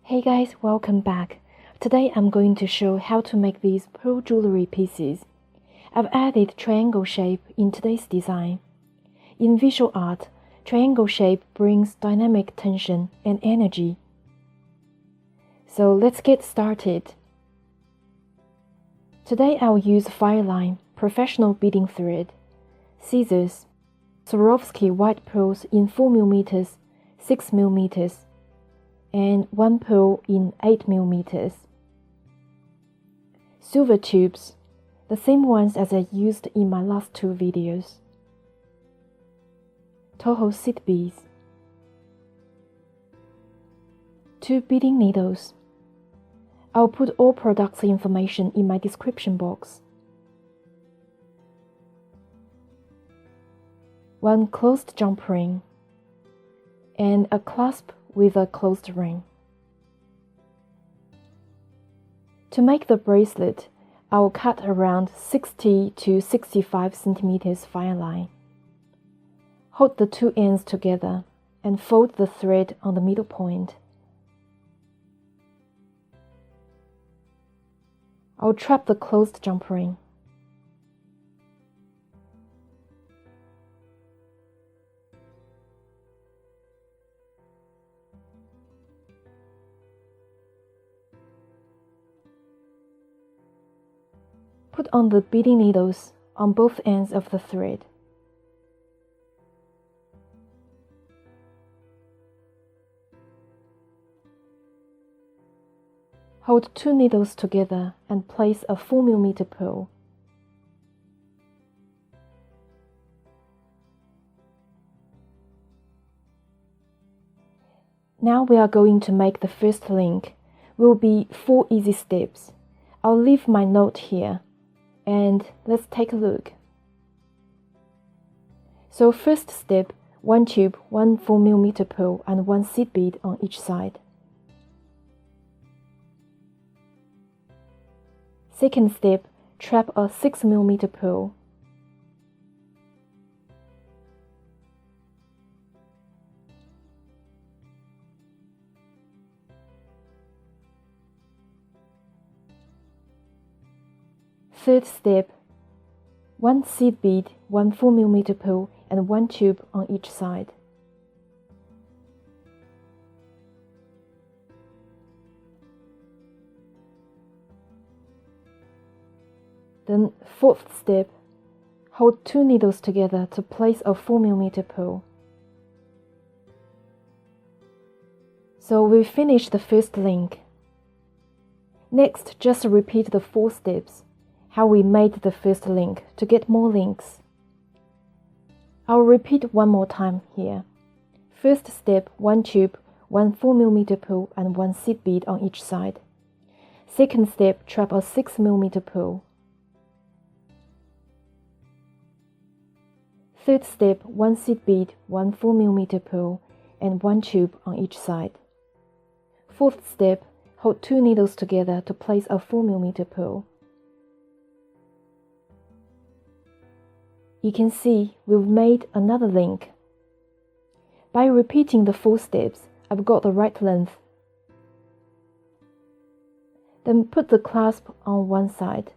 Hey guys, welcome back. Today I'm going to show how to make these pearl jewelry pieces. I've added triangle shape in today's design. In visual art, triangle shape brings dynamic tension and energy. So let's get started. Today I'll use FireLine professional beading thread, scissors, Swarovski white pearls in 4mm, 6mm, and 1 pearl in 8mm. Silver tubes, the same ones as I used in my last two videos. Toho seed beads. 2 beading needles. I'll put all products information in my description box. 1 closed jump ring and a clasp with a closed ring. To make the bracelet, I will cut around 60 to 65 cm fire line. Hold the 2 ends together and fold the thread on the middle point. I'll trap the closed jump ring. Put on the beading needles on both ends of the thread. Hold 2 needles together and place a 4mm pearl. Now we are going to make the first link. Will be 4 easy steps. I'll leave my note here. And let's take a look. So first step, 1 tube, 1 4mm pearl and 1 seed bead on each side. Second step, trap a 6mm pearl. Third step, 1 seed bead, 1 4mm pearl and 1 tube on each side. Then fourth step, hold 2 needles together to place a 4mm pearl. So we finished the first link. Next, just repeat the 4 steps. How we made the first link to get more links. I'll repeat one more time here. First step, 1 tube, 1 4mm pearl and 1 seed bead on each side. Second step, trap a 6mm pearl. Third step, 1 seed bead, 1 4mm pearl and 1 tube on each side. Fourth step, hold 2 needles together to place a 4mm pearl. You can see we've made another link. By repeating the 4 steps, I've got the right length. Then put the clasp on one side.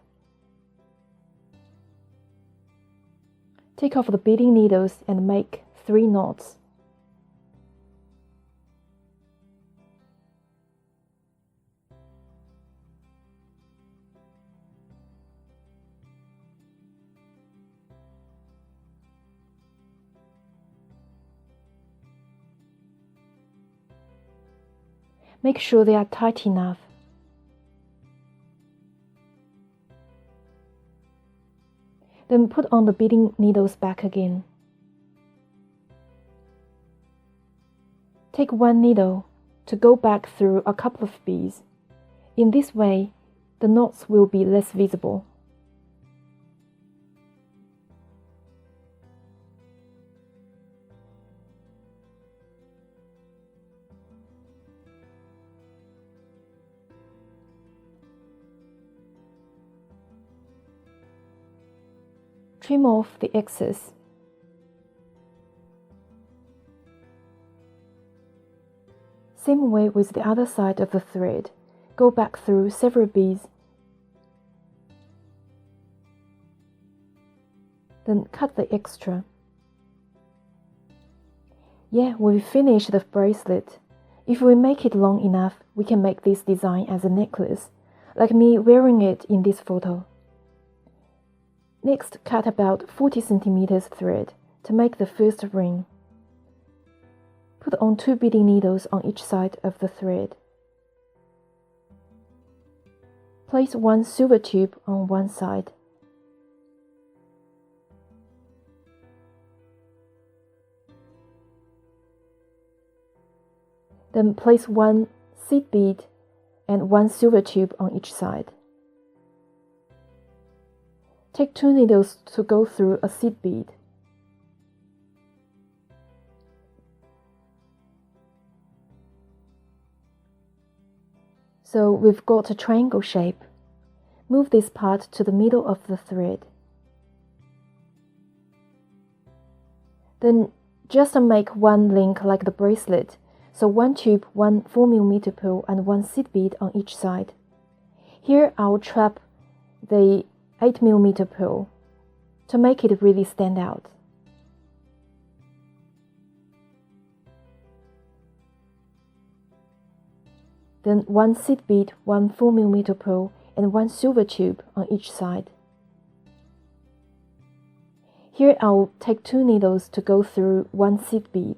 Take off the beading needles and make 3 knots. Make sure they are tight enough. Then put on the beading needles back again. Take 1 needle to go back through a couple of beads. In this way, the knots will be less visible. Trim off the excess. Same way with the other side of the thread. Go back through several beads. Then cut the extra. Yeah, we've finished the bracelet. If we make it long enough, we can make this design as a necklace, like me wearing it in this photo. Next, cut about 40 cm thread to make the first ring. Put on 2 beading needles on each side of the thread. Place 1 silver tube on one side. Then place 1 seed bead and 1 silver tube on each side. Take 2 needles to go through a seed bead. So we've got a triangle shape. Move this part to the middle of the thread. Then just make 1 link like the bracelet. So 1 tube, 1 4mm pearl and 1 seed bead on each side. Here I'll trap the 8mm pearl to make it really stand out. Then 1 seed bead, 1 4mm pearl and 1 silver tube on each side. Here I'll take 2 needles to go through 1 seed bead.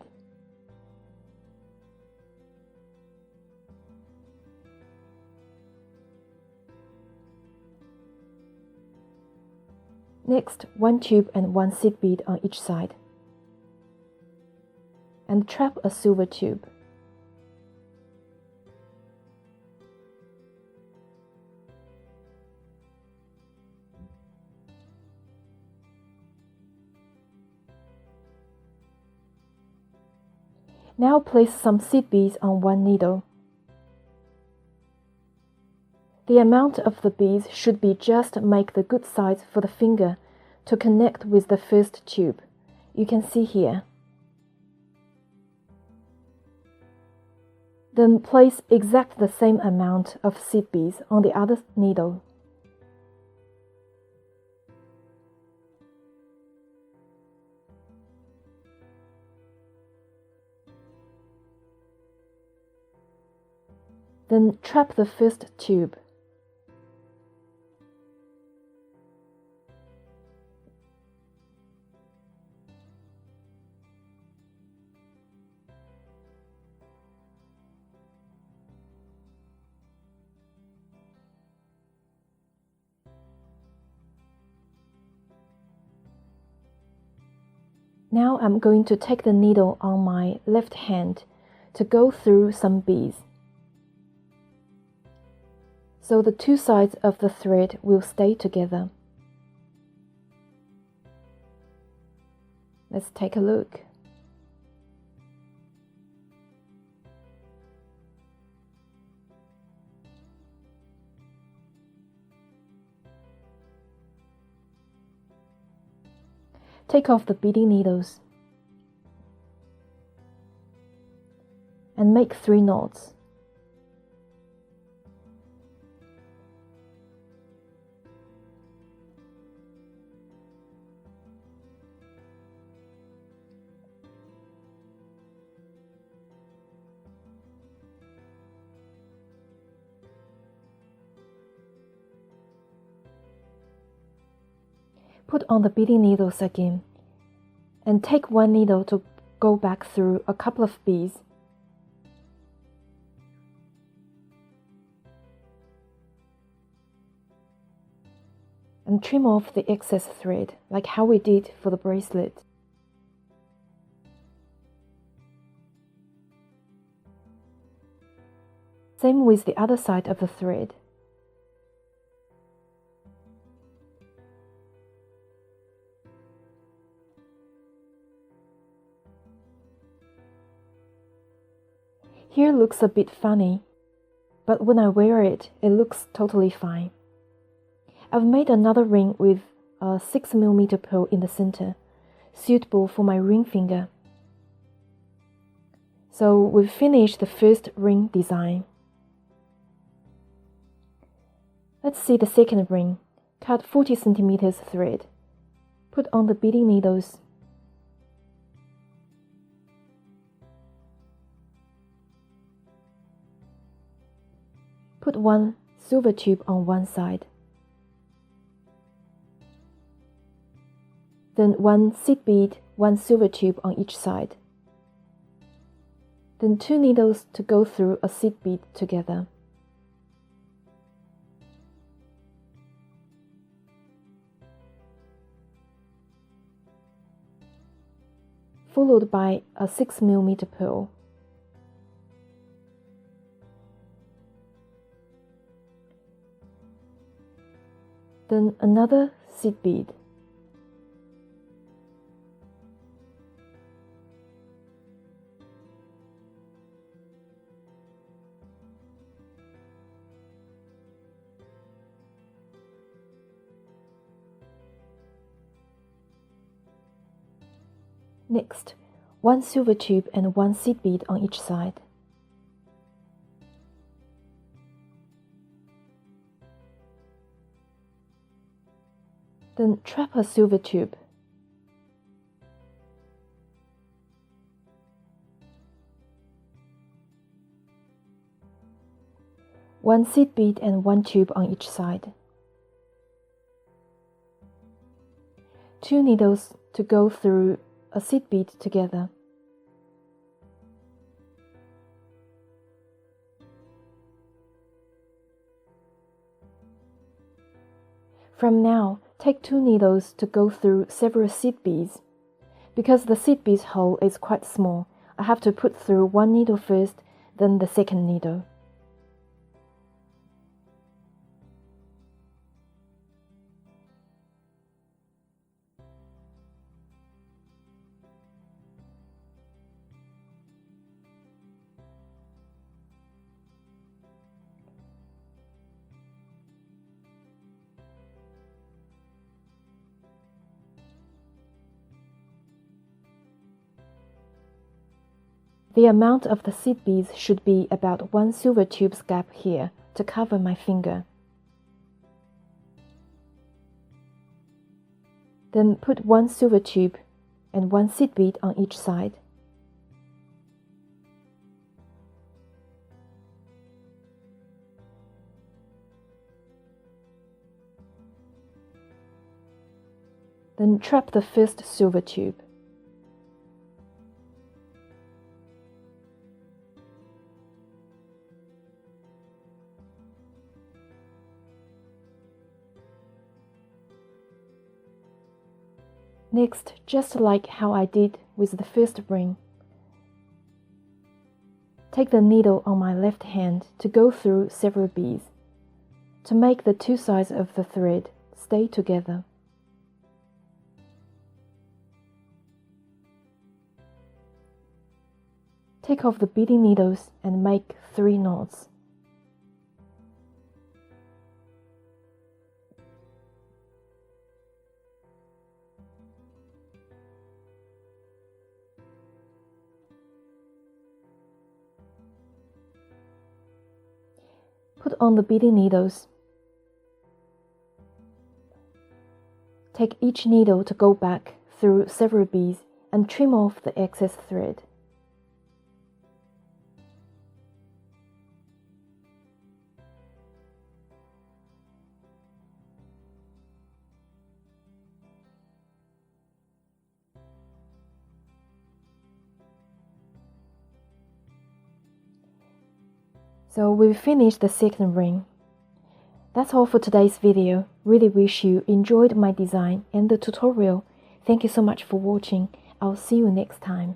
Next, 1 tube and 1 seed bead on each side. And trap a silver tube. Now place some seed beads on 1 needle. The amount of the beads should be just make the good size for the finger to connect with the first tube. You can see here. Then place exact the same amount of seed beads on the other needle. Then trap the first tube. Now I'm going to take the needle on my left hand to go through some beads. So the 2 sides of the thread will stay together. Let's take a look. Take off the beading needles and make 3 knots. Put on the beading needles again, and take 1 needle to go back through a couple of beads. And trim off the excess thread, like how we did for the bracelet. Same with the other side of the thread. Here looks a bit funny, but when I wear it, it looks totally fine. I've made another ring with a 6mm pearl in the center, suitable for my ring finger. So we've finished the first ring design. Let's see the second ring. Cut 40 centimeters thread. Put on the beading needles. Put one silver tube on one side. Then one seed bead, one silver tube on each side. Then 2 needles to go through a seed bead together. Followed by a 6 mm pearl. Then another seed bead. Next, one silver tube and one seed bead on each side. Then trap a silver tube. One seed bead and one tube on each side. 2 needles to go through a seed bead together. From now, take 2 needles to go through several seed beads. Because the seed bead's hole is quite small, I have to put through one needle first, then the second needle. The amount of the seed beads should be about 1 silver tube's gap here to cover my finger. Then put 1 silver tube and 1 seed bead on each side. Then trap the first silver tube. Next, just like how I did with the first ring, take the needle on my left hand to go through several beads, to make the 2 sides of the thread stay together. Take off the beading needles and make 3 knots. Put on the beading needles. Take each needle to go back through several beads and trim off the excess thread. So we've finished the second ring. That's all for today's video. Really wish you enjoyed my design and the tutorial. Thank you so much for watching. I'll see you next time.